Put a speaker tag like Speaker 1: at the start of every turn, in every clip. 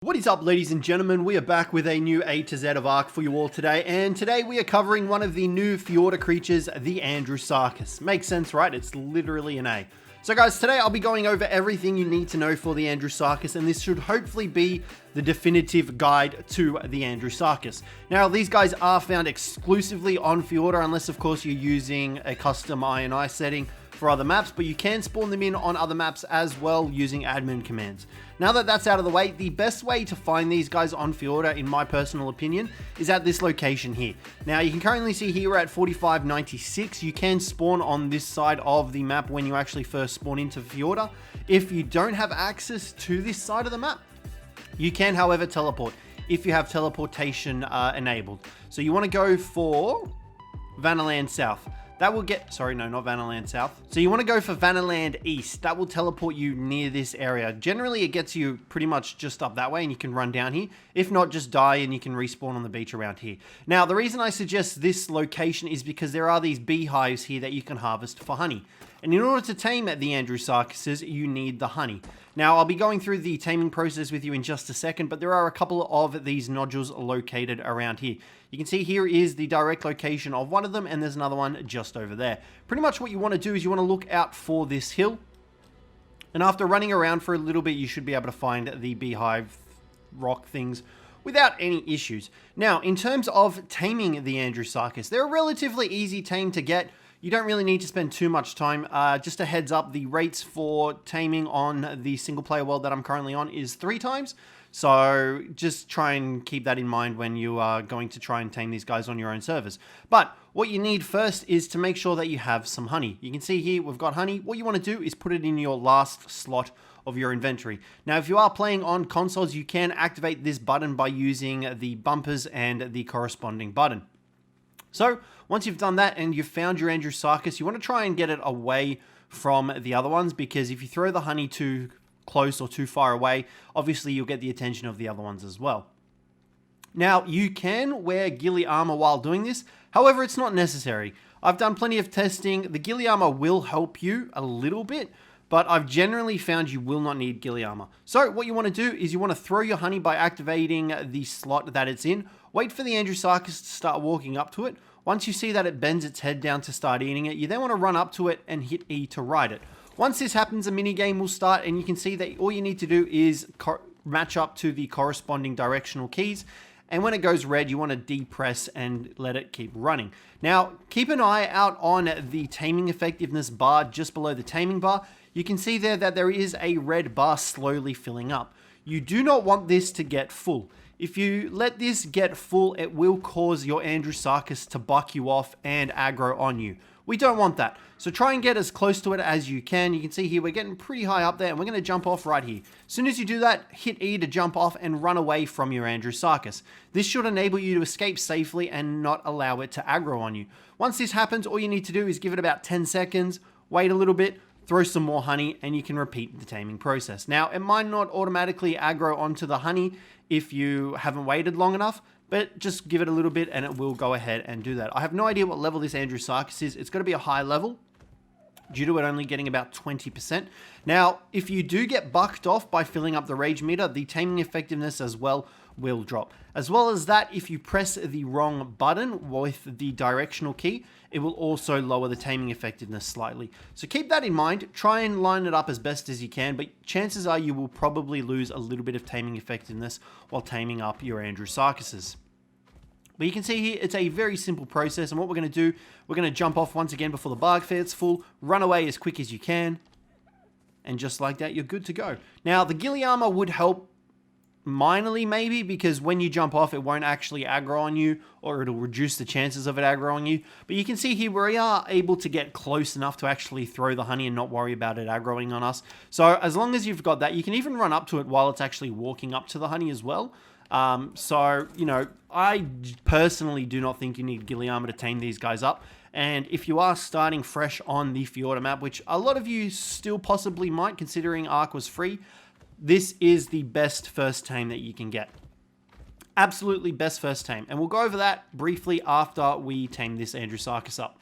Speaker 1: What is up, ladies and gentlemen? We are back with a new A to Z of Ark for you all today, and today we are covering one of the new Fjorda creatures, the ANDREWSARCHUS. Makes sense, right? It's literally an A. So guys, today I'll be going over everything you need to know for the ANDREWSARCHUS, and this should hopefully be the definitive guide to the ANDREWSARCHUS. Now, these guys are found exclusively on Fjorda, unless of course you're using a custom INI setting for other maps, but you can spawn them in on other maps as well using admin commands. Now that that's out of the way, the best way to find these guys on Fjorda, in my personal opinion, is at this location here. Now you can currently see here we're at 4596. You can spawn on this side of the map when you actually first spawn into Fjorda. If you don't have access to this side of the map, you can, however, teleport if you have teleportation enabled. So you want to go for Vanaland South. That will get, sorry, no, not Vanaland South. So you want to go for Vanaland East. That will teleport you near this area. Generally, it gets you pretty much just up that way and you can run down here. If not, just die and you can respawn on the beach around here. Now, the reason I suggest this location is because there are these beehives here that you can harvest for honey. And in order to tame the ANDREWSARCHUS, you need the honey. Now, I'll be going through the taming process with you in just a second, but there are a couple of these nodules located around here. You can see here is the direct location of one of them, and there's another one just over there. Pretty much what you want to do is you want to look out for this hill, and after running around for a little bit, you should be able to find the beehive rock things without any issues. Now, in terms of taming the ANDREWSARCHUS, they're a relatively easy tame to get. You don't really need to spend too much time. Just a heads up, the rates for taming on the single player world that I'm currently on is 3 times. So just try and keep that in mind when you are going to try and tame these guys on your own servers. But what you need first is to make sure that you have some honey. You can see here we've got honey. What you want to do is put it in your last slot of your inventory. Now, if you are playing on consoles, you can activate this button by using the bumpers and the corresponding button. So once you've done that and you've found your ANDREWSARCHUS, you want to try and get it away from the other ones, because if you throw the honey too close or too far away, obviously you'll get the attention of the other ones as well. Now, you can wear ghillie armor while doing this. However, it's not necessary. I've done plenty of testing. The ghillie armor will help you a little bit, but I've generally found you will not need ghillie armor. So what you want to do is you want to throw your honey by activating the slot that it's in. Wait for the ANDREWSARCHUS to start walking up to it. Once you see that it bends its head down to start eating it, you then want to run up to it and hit E to ride it. Once this happens, a mini game will start, and you can see that all you need to do is match up to the corresponding directional keys. And when it goes red, you want to depress and let it keep running. Now, keep an eye out on the taming effectiveness bar just below the taming bar. You can see there that there is a red bar slowly filling up. You do not want this to get full. If you let this get full, it will cause your ANDREWSARCHUS to buck you off and aggro on you. We don't want that. So try and get as close to it as you can. You can see here we're getting pretty high up there, and we're going to jump off right here. As soon as you do that, hit E to jump off and run away from your ANDREWSARCHUS. This should enable you to escape safely and not allow it to aggro on you. Once this happens, all you need to do is give it about 10 seconds, wait a little bit, throw some more honey, and you can repeat the taming process. Now, it might not automatically aggro onto the honey if you haven't waited long enough, but just give it a little bit and it will go ahead and do that. I have no idea what level this ANDREWSARCHUS is. It's going to be a high level, due to it only getting about 20%. Now, if you do get bucked off by filling up the rage meter, the taming effectiveness as well will drop. As well as that, if you press the wrong button with the directional key, it will also lower the taming effectiveness slightly. So keep that in mind. Try and line it up as best as you can, but chances are you will probably lose a little bit of taming effectiveness while taming up your ANDREWSARCHUSes. But you can see here, it's a very simple process, and what we're going to do, we're going to jump off once again before the barg gets full, run away as quick as you can, and just like that, you're good to go. Now, the ghillie armor would help minorly maybe, because when you jump off, it won't actually aggro on you, or it'll reduce the chances of it aggroing you. But you can see here, we are able to get close enough to actually throw the honey and not worry about it aggroing on us. So as long as you've got that, you can even run up to it while it's actually walking up to the honey as well. So, you know, I personally do not think you need ghillie armor to tame these guys up. And if you are starting fresh on the Fjorda map, which a lot of you still possibly might, considering Ark was free, this is the best first tame that you can get. Absolutely best first tame. And we'll go over that briefly after we tame this ANDREWSARCHUS up.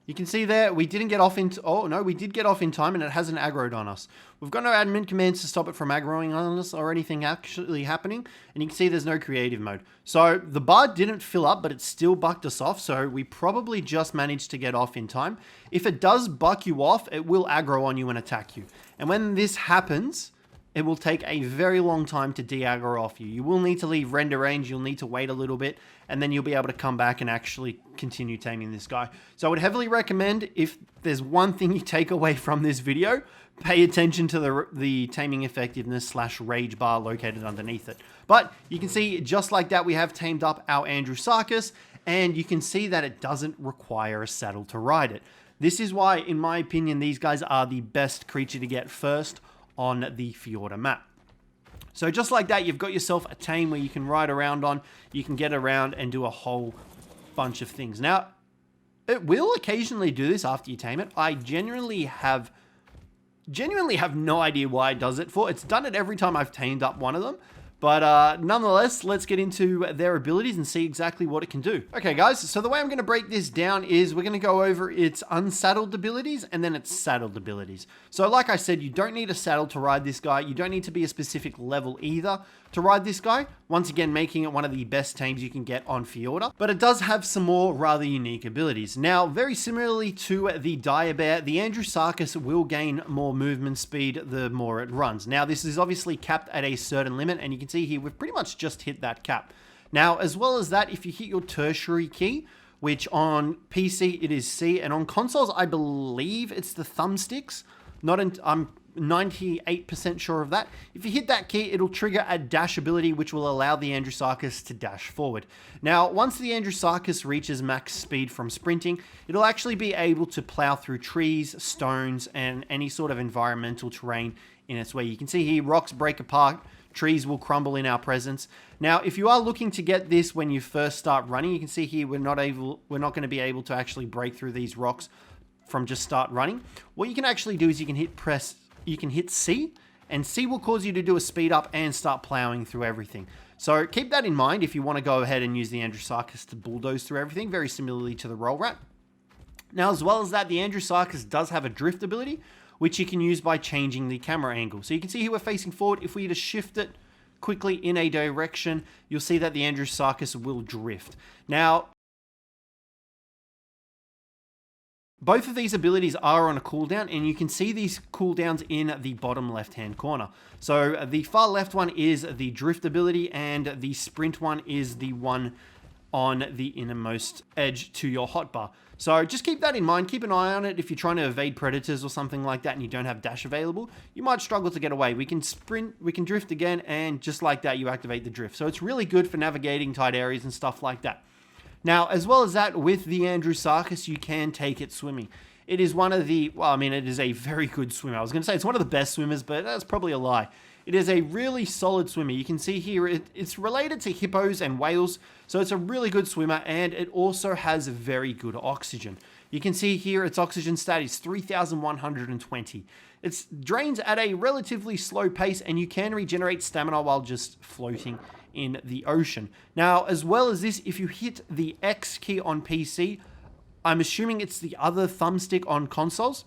Speaker 1: You can see there, we didn't get off in, oh no, we did get off in time and it hasn't aggroed on us. We've got no admin commands to stop it from aggroing on us or anything actually happening. And you can see there's no creative mode. So the bar didn't fill up, but it still bucked us off. So we probably just managed to get off in time. If it does buck you off, it will aggro on you and attack you. And when this happens, it will take a very long time to de-aggro off you. You will need to leave render range, you'll need to wait a little bit, and then you'll be able to come back and actually continue taming this guy. So I would heavily recommend, if there's one thing you take away from this video, pay attention to the taming effectiveness / rage bar located underneath it. But you can see, just like that, we have tamed up our ANDREWSARCHUS, and you can see that it doesn't require a saddle to ride it. This is why, in my opinion, these guys are the best creature to get first on the Fjorda map. So just like that, you've got yourself a tame where you can ride around on, you can get around and do a whole bunch of things. Now, it will occasionally do this after you tame it. I genuinely have no idea why it does it for. It's done it every time I've tamed up one of them. But nonetheless, let's get into their abilities and see exactly what it can do. Okay, guys, so the way I'm going to break this down is we're going to go over its unsaddled abilities and then its saddled abilities. So like I said, you don't need a saddle to ride this guy. You don't need to be a specific level either to ride this guy. Once again, making it one of the best tames you can get on Fjorda. But it does have some more rather unique abilities. Now, very similarly to the Dire Bear, the ANDREWSARCHUS will gain more movement speed the more it runs. Now, this is obviously capped at a certain limit, and you can see here we've pretty much just hit that cap. Now, as well as that, if you hit your tertiary key, which on PC it is C, and on consoles I believe it's the thumbsticks. I'm 98% sure of that. If you hit that key, it'll trigger a dash ability which will allow the ANDREWSARCHUS to dash forward. Now, once the ANDREWSARCHUS reaches max speed from sprinting, it'll actually be able to plow through trees, stones, and any sort of environmental terrain in its way. You can see here, rocks break apart, trees will crumble in our presence. Now, if you are looking to get this when you first start running, you can see here we're not going to be able to actually break through these rocks from just start running. What you can actually do is you can hit C, and C will cause you to do a speed up and start plowing through everything. So keep that in mind if you want to go ahead and use the ANDREWSARCHUS to bulldoze through everything, very similarly to the Roll Rat. Now, as well as that, the ANDREWSARCHUS does have a drift ability, which you can use by changing the camera angle. So you can see here we're facing forward. If we just shift it quickly in a direction, you'll see that the ANDREWSARCHUS will drift. Now, both of these abilities are on a cooldown, and you can see these cooldowns in the bottom left-hand corner. So the far left one is the drift ability, and the sprint one is the one on the innermost edge to your hotbar. So just keep that in mind. Keep an eye on it. If you're trying to evade predators or something like that and you don't have dash available, you might struggle to get away. We can sprint, we can drift again, and just like that, you activate the drift. So it's really good for navigating tight areas and stuff like that. Now, as well as that, with the ANDREWSARCHUS, you can take it swimming. It is one of the, well, I mean, it is a very good swimmer. I was going to say it's one of the best swimmers, but that's probably a lie. It is a really solid swimmer. You can see here, it's related to hippos and whales, so it's a really good swimmer, and it also has very good oxygen. You can see here its oxygen stat is 3,120. It drains at a relatively slow pace, and you can regenerate stamina while just floating in the ocean. Now, as well as this, if you hit the X key on PC, I'm assuming it's the other thumbstick on consoles,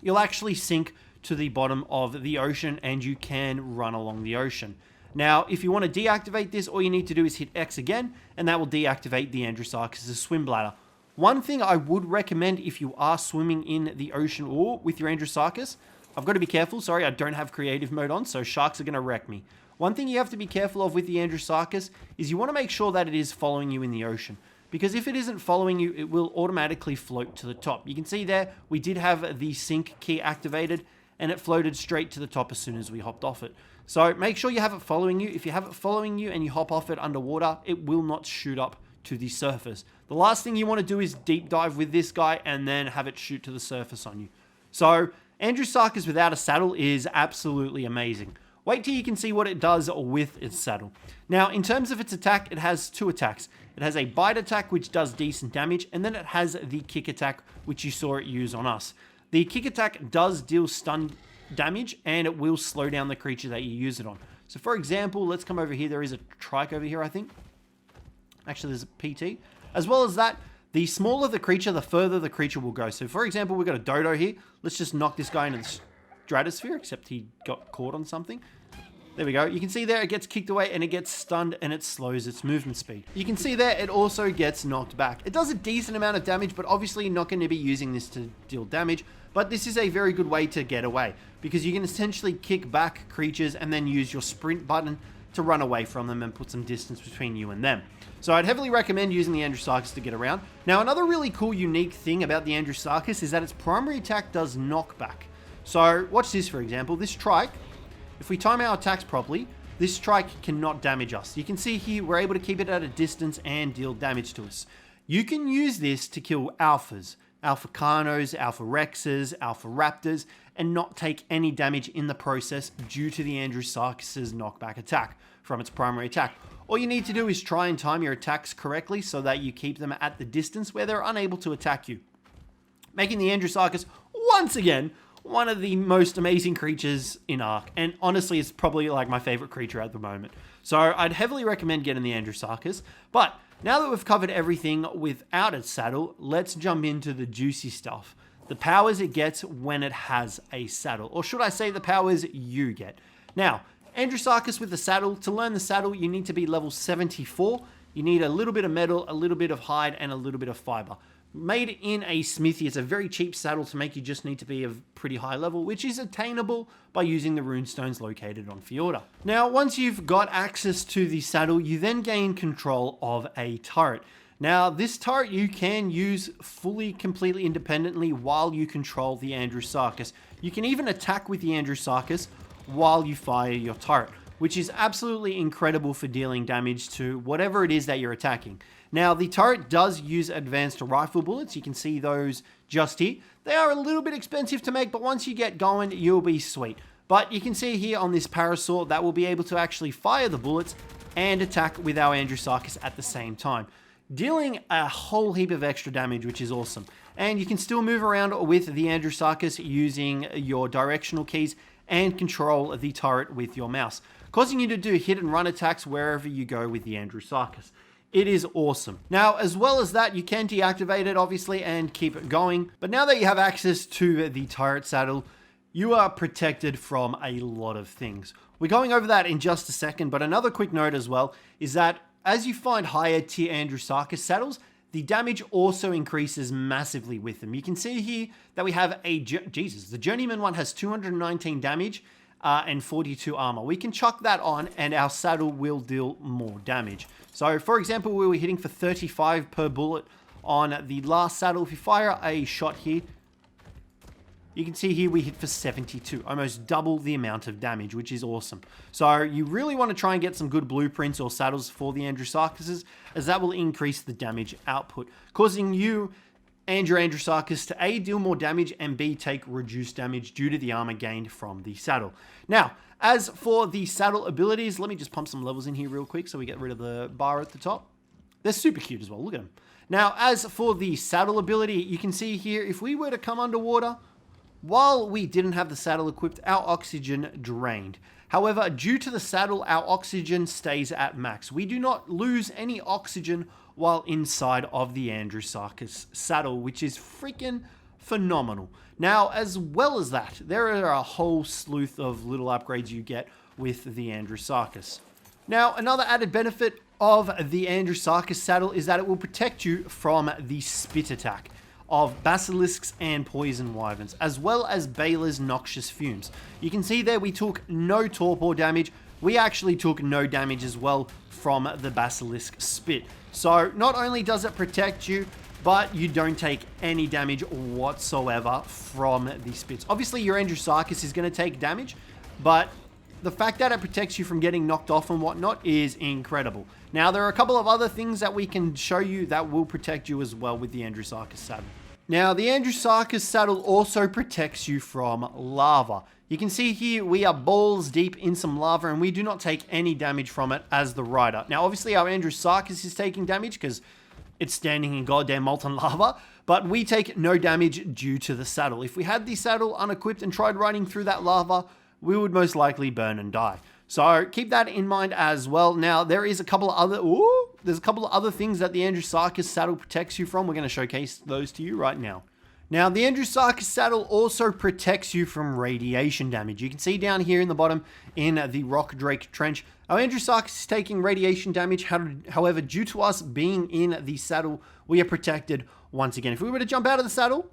Speaker 1: you'll actually sink to the bottom of the ocean and you can run along the ocean. Now, if you want to deactivate this, all you need to do is hit X again, and that will deactivate the ANDREWSARCHUS' swim bladder. One thing I would recommend if you are swimming in the ocean or with your ANDREWSARCHUS, I've got to be careful, sorry, I don't have creative mode on, so sharks are going to wreck me. One thing you have to be careful of with the ANDREWSARCHUS is you want to make sure that it is following you in the ocean. Because if it isn't following you, it will automatically float to the top. You can see there, we did have the sink key activated, and it floated straight to the top as soon as we hopped off it. So make sure you have it following you. If you have it following you and you hop off it underwater, it will not shoot up to the surface. The last thing you want to do is deep dive with this guy and then have it shoot to the surface on you. So ANDREWSARCHUS without a saddle is absolutely amazing. Wait till you can see what it does with its saddle. Now, in terms of its attack, it has two attacks. It has a bite attack, which does decent damage, and then it has the kick attack, which you saw it use on us. The kick attack does deal stun damage, and it will slow down the creature that you use it on. So, for example, let's come over here. There is a trike over here, I think. Actually, there's a PT. As well as that, the smaller the creature, the further the creature will go. So for example, we've got a dodo here. Let's just knock this guy into the stratosphere, except he got caught on something. There we go. You can see there it gets kicked away and it gets stunned and it slows its movement speed. You can see there it also gets knocked back. It does a decent amount of damage, but obviously you're not going to be using this to deal damage. But this is a very good way to get away, because you can essentially kick back creatures and then use your sprint button to run away from them and put some distance between you and them. So I'd heavily recommend using the ANDREWSARCHUS to get around. Now, another really cool, unique thing about the ANDREWSARCHUS is that its primary attack does knockback. So watch this, for example. This trike, if we time our attacks properly, this strike cannot damage us. You can see here we're able to keep it at a distance and deal damage to us. You can use this to kill alphas, Alpha Carnos, Alpha Rexes, Alpha Raptors, and not take any damage in the process due to the ANDREWSARCHUS's knockback attack from its primary attack. All you need to do is try and time your attacks correctly so that you keep them at the distance where they're unable to attack you, making the ANDREWSARCHUS once again one of the most amazing creatures in Ark, and honestly it's probably like my favorite creature at the moment. So I'd heavily recommend getting the ANDREWSARCHUS. But now that we've covered everything without its saddle, let's jump into the juicy stuff. The powers it gets when it has a saddle, or should I say the powers you get. Now, ANDREWSARCHUS with the saddle, to learn the saddle you need to be level 74. You need a little bit of metal, a little bit of hide, and a little bit of fiber. Made in a smithy, it's a very cheap saddle to make. You just need to be of pretty high level, which is attainable by using the runestones located on Fjorda. Now, once you've got access to the saddle, you then gain control of a turret. Now, this turret you can use fully, completely independently while you control the ANDREWSARCHUS. You can even attack with the ANDREWSARCHUS while you fire your turret, which is absolutely incredible for dealing damage to whatever it is that you're attacking. Now, the turret does use advanced rifle bullets. You can see those just here. They are a little bit expensive to make, but once you get going, you'll be sweet. But you can see here on this parasaur that we'll be able to actually fire the bullets and attack with our ANDREWSARCHUS at the same time, dealing a whole heap of extra damage, which is awesome. And you can still move around with the ANDREWSARCHUS using your directional keys and control the turret with your mouse, causing you to do hit and run attacks wherever you go with the ANDREWSARCHUS. It is awesome. Now, as well as that, you can deactivate it, obviously, and keep it going. But now that you have access to the turret saddle, you are protected from a lot of things. We're going over that in just a second, but another quick note as well is that as you find higher tier ANDREWSARCHUS saddles, the damage also increases massively with them. You can see here that we have a... Jesus, the Journeyman one has 219 damage and 42 armor. We can chuck that on and our saddle will deal more damage. So, for example, we were hitting for 35 per bullet on the last saddle. If you fire a shot here, you can see here we hit for 72, almost double the amount of damage, which is awesome. So you really want to try and get some good blueprints or saddles for the ANDREWSARCHUSes, as that will increase the damage output, causing you and your ANDREWSARCHUS to A, deal more damage, and B, take reduced damage due to the armor gained from the saddle. Now, as for the saddle abilities, let me just pump some levels in here real quick so we get rid of the bar at the top. They're super cute as well, look at them. Now, as for the saddle ability, you can see here, if we were to come underwater, while we didn't have the saddle equipped, our oxygen drained. However, due to the saddle, our oxygen stays at max. We do not lose any oxygen while inside of the ANDREWSARCHUS saddle, which is freaking phenomenal. Now, as well as that, there are a whole slew of little upgrades you get with the ANDREWSARCHUS. Now, another added benefit of the ANDREWSARCHUS saddle is that it will protect you from the spit attack of basilisks and poison wyverns, as well as Baylor's noxious fumes. You can see there we took no torpor damage. We actually took no damage as well from the basilisk spit. So not only does it protect you, but you don't take any damage whatsoever from the spits. Obviously your ANDREWSARCHUS is going to take damage, but the fact that it protects you from getting knocked off and whatnot is incredible. Now, there are a couple of other things that we can show you that will protect you as well with the ANDREWSARCHUS saddle. Now, the ANDREWSARCHUS saddle also protects you from lava. You can see here we are balls deep in some lava and we do not take any damage from it as the rider. Now, obviously our ANDREWSARCHUS is taking damage because it's standing in goddamn molten lava, but we take no damage due to the saddle. If we had the saddle unequipped and tried riding through that lava, we would most likely burn and die. So keep that in mind as well. Now, there is a couple of other... there's a couple of other things that the ANDREWSARCHUS saddle protects you from. We're going to showcase those to you right now. Now, the ANDREWSARCHUS saddle also protects you from radiation damage. You can see down here in the bottom in the Rock Drake Trench, our ANDREWSARCHUS is taking radiation damage. However, due to us being in the saddle, we are protected once again. If we were to jump out of the saddle,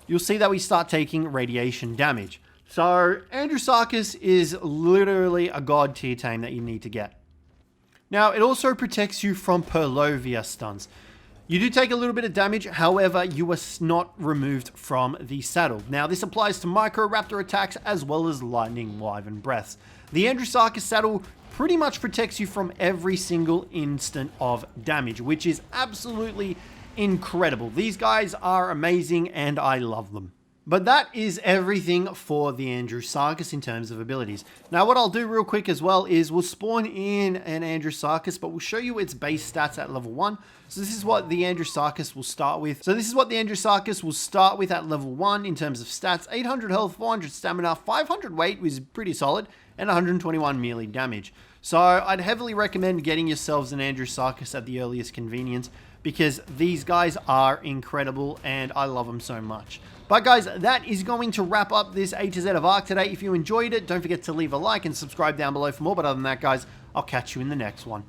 Speaker 1: you'll see that we start taking radiation damage. So, ANDREWSARCHUS is literally a god tier tame that you need to get. Now, it also protects you from Purlovia stuns. You do take a little bit of damage, however, you are not removed from the saddle. Now, this applies to Microraptor attacks as well as Lightning Wyvern breaths. The ANDREWSARCHUS saddle pretty much protects you from every single instant of damage, which is absolutely incredible. These guys are amazing and I love them. But that is everything for the ANDREWSARCHUS in terms of abilities. Now, what I'll do real quick as well is we'll spawn in an ANDREWSARCHUS, but we'll show you its base stats at level 1. So this is what the ANDREWSARCHUS will start with. At level 1 in terms of stats. 800 health, 400 stamina, 500 weight, which is pretty solid, and 121 melee damage. So I'd heavily recommend getting yourselves an ANDREWSARCHUS at the earliest convenience, because these guys are incredible and I love them so much. But guys, that is going to wrap up this A to Z of ARK today. If you enjoyed it, don't forget to leave a like and subscribe down below for more. But other than that, guys, I'll catch you in the next one.